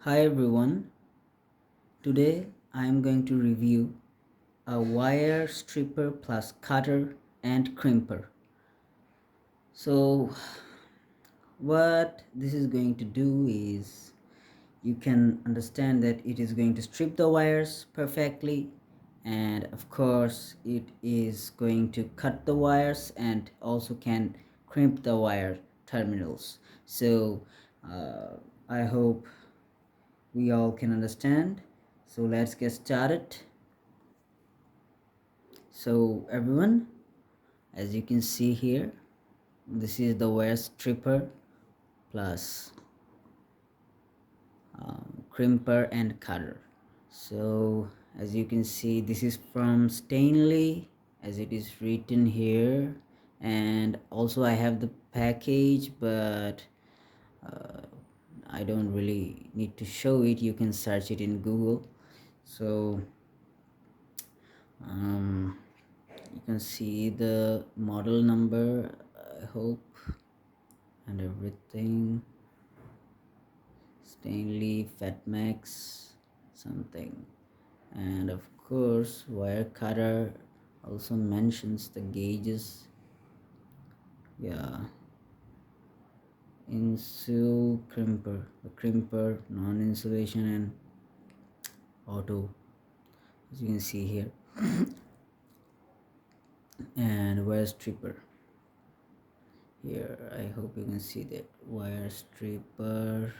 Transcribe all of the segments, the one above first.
Hi everyone, today I am going to review a wire stripper plus cutter and crimper. So what this is going to do is you can understand that it is going to strip the wires perfectly, and of course it is going to cut the wires and also can crimp the wire terminals. So uh, I hope we all can understand. So let's get started. So everyone, as you can see here, this is the wire stripper plus crimper and cutter. So as you can see, this is from Stanley as it is written here, and also I have the package, but uh, I don't really need to show it. You can search it in Google. So um, you can see the model number, I hope, and everything. Stanley Fatmax something, and of course wire cutter also mentions the gauges. Yeah, insul crimper, the crimper, non-insulation and auto, as you can see here, and wire stripper here. I hope you can see that wire stripper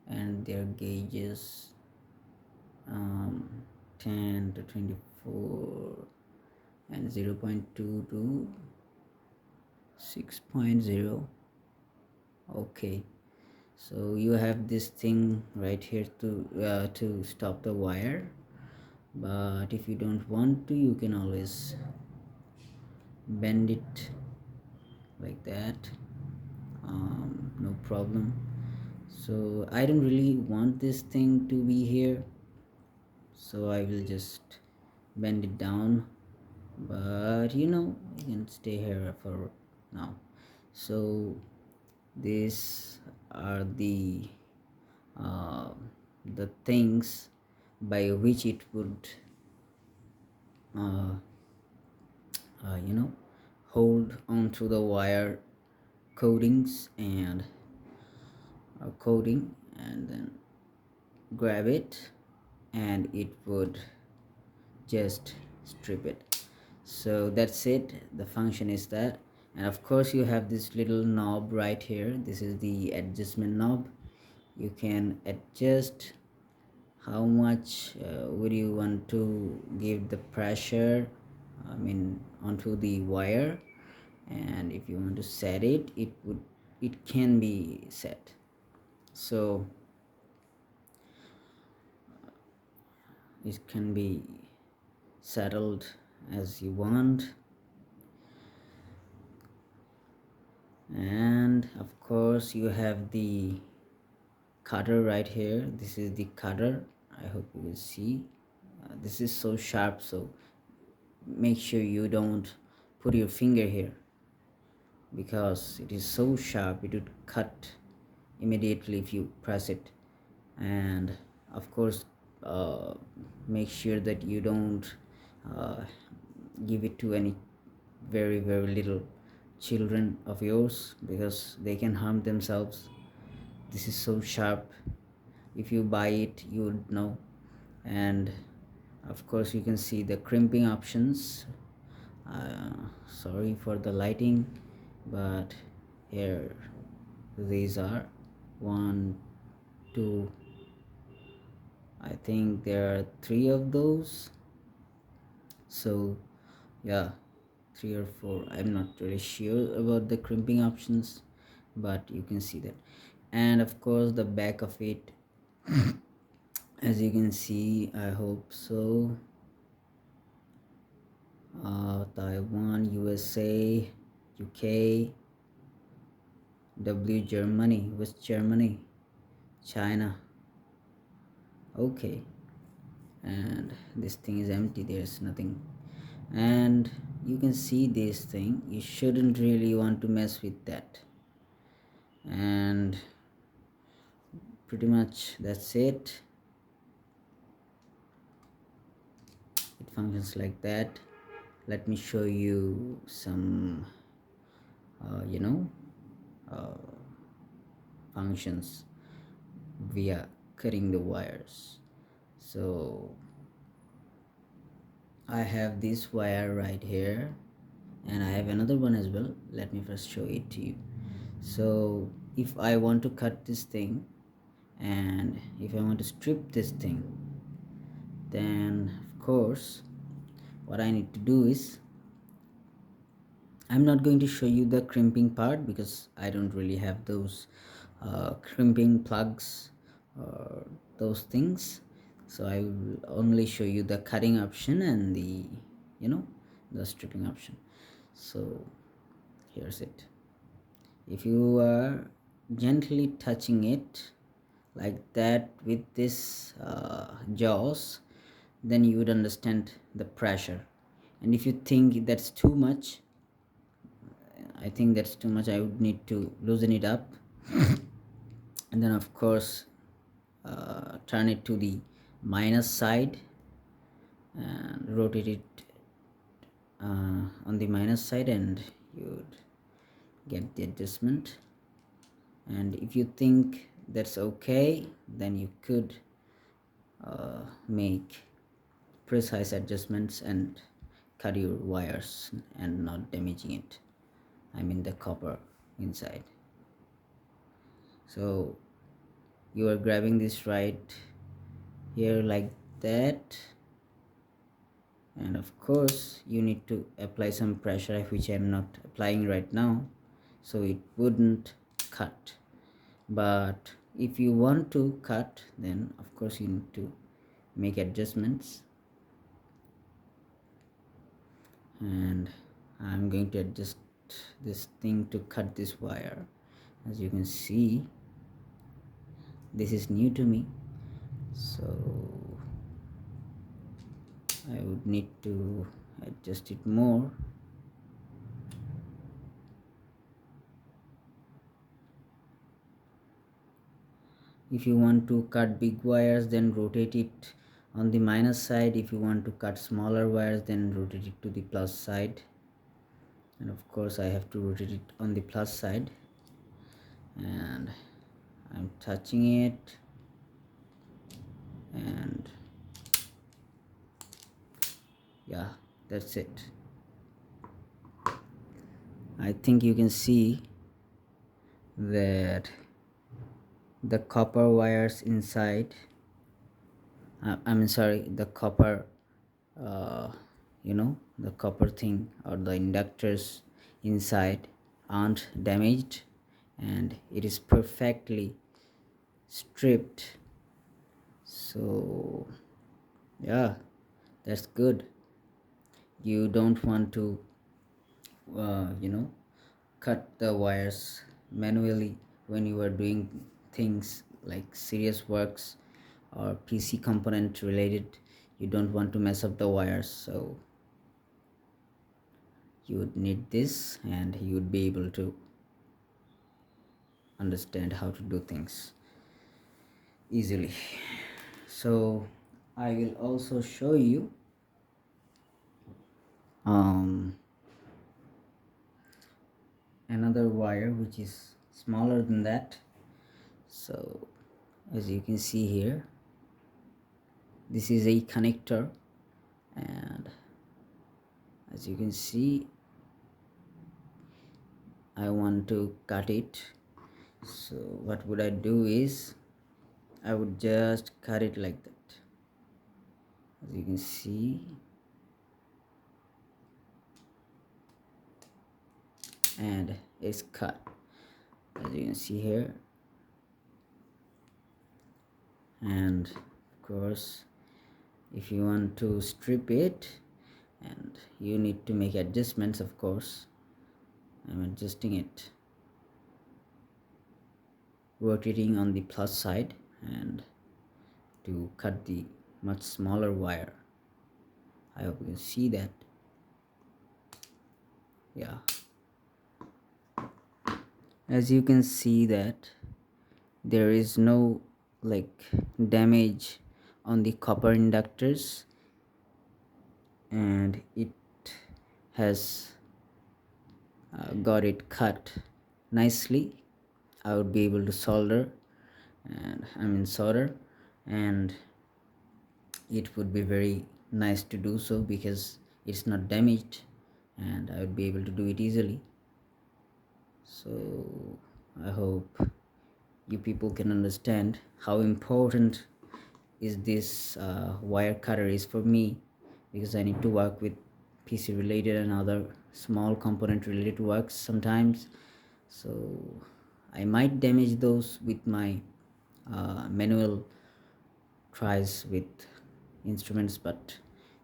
and their gauges, um, 10 to 24 and 0.2 to 6.0. Okay, so you have this thing right here to stop the wire, but if you don't want to, you can always bend it like that. No problem. So I don't really want this thing to be here, so I will just bend it down, but you can stay here for now. So these are uh, the things by which it would uh, uh, you know hold onto the wire coatings and coating, and then grab it, and it would just strip it. So that's it, the function is that. And of course you have this little knob right here. This is the adjustment knob. You can adjust how much would you want to give the pressure, onto the wire, and if you want to set it, it can be set. So it can be settled as you want. And of course you have the cutter right here. This is the cutter. I hope you will see, this is so sharp, so make sure you don't put your finger here, because it is so sharp it would cut immediately if you press it. And of course make sure that you don't uh, give it to any very little children of yours, because they can harm themselves. This is so sharp, if you buy it you would know. And of course you can see the crimping options. Sorry for the lighting, but here these are one, two, I think there are three of those. So yeah, three or four, I'm not really sure about the crimping options, but you can see that. And of course the back of it, as you can see, I hope so, Taiwan, USA, UK, W Germany, West Germany, China. Okay, and this thing is empty, there's nothing. And you can see this thing, you shouldn't really want to mess with that. And pretty much that's it. It functions like that. Let me show you some you know uh, functions via cutting the wires. So I have this wire right here, and I have another one as well. Let me first show it to you. So if I want to cut this thing, and if I want to strip this thing, then of course what I need to do is, I'm not going to show you the crimping part because I don't really have those crimping plugs or those things. So I will only show you the cutting option and the the stripping option. So here's it. If you are gently touching it like that with this jaws, then you would understand the pressure. And if you think that's too much, I think that's too much, I would need to loosen it up. And then of course turn it to the minus side and rotate it on the minus side, and you would get the adjustment. And if you think that's okay, then you could make precise adjustments and cut your wires and not damaging it, I mean the copper inside. So you are grabbing this right here like that, and of course you need to apply some pressure, which I'm not applying right now, so it wouldn't cut. But if you want to cut, then of course you need to make adjustments. And I'm going to adjust this thing to cut this wire. As you can see, this is new to me, so I would need to adjust it more. If you want to cut big wires, then rotate it on the minus side. If you want to cut smaller wires, then rotate it to the plus side. And of course I have to rotate it on the plus side, and I'm touching it, and yeah, that's it. I think you can see that the copper wires inside, the copper the copper thing or the inductors inside aren't damaged, and it is perfectly stripped. So yeah, that's good. You don't want to uh, you know cut the wires manually when you are doing things like serious works or PC component related. You don't want to mess up the wires, so you would need this, and you would be able to understand how to do things easily. So I will also show you another wire which is smaller than that. So as you can see here, this is a connector, and as you can see, I want to cut it. So what would I do is, I would just cut it like that. As you can see, and it's cut, as you can see here. And of course, if you want to strip it, and you need to make adjustments, of course I'm adjusting it, rotating on the plus side, and to cut the much smaller wire. I hope you can see that. Yeah, as you can see that there is no like damage on the copper inductors, and it has got it cut nicely. I would be able to solder, and solder, and it would be very nice to do so because it's not damaged, and I would be able to do it easily. So I hope you people can understand how important is this wire cutter is for me, because I need to work with PC related and other small component related works sometimes. So I might damage those with my manual tries with instruments, but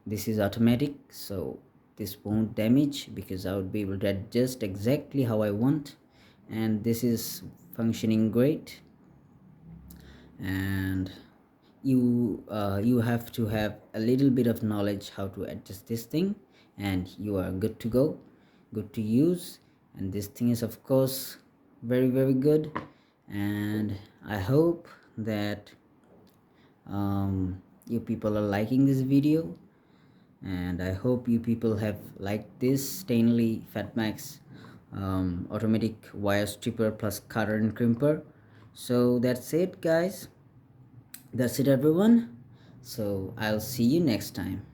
this is automatic, so this won't damage because I would be able to adjust exactly how I want, and this is functioning great. And you have to have a little bit of knowledge how to adjust this thing, and you are good to go, good to use. And this thing is of course very very good, and I hope that you people are liking this video, and I hope you people have liked this Stanley Fatmax automatic wire stripper plus cutter and crimper. So that's it guys, that's it everyone, so I'll see you next time.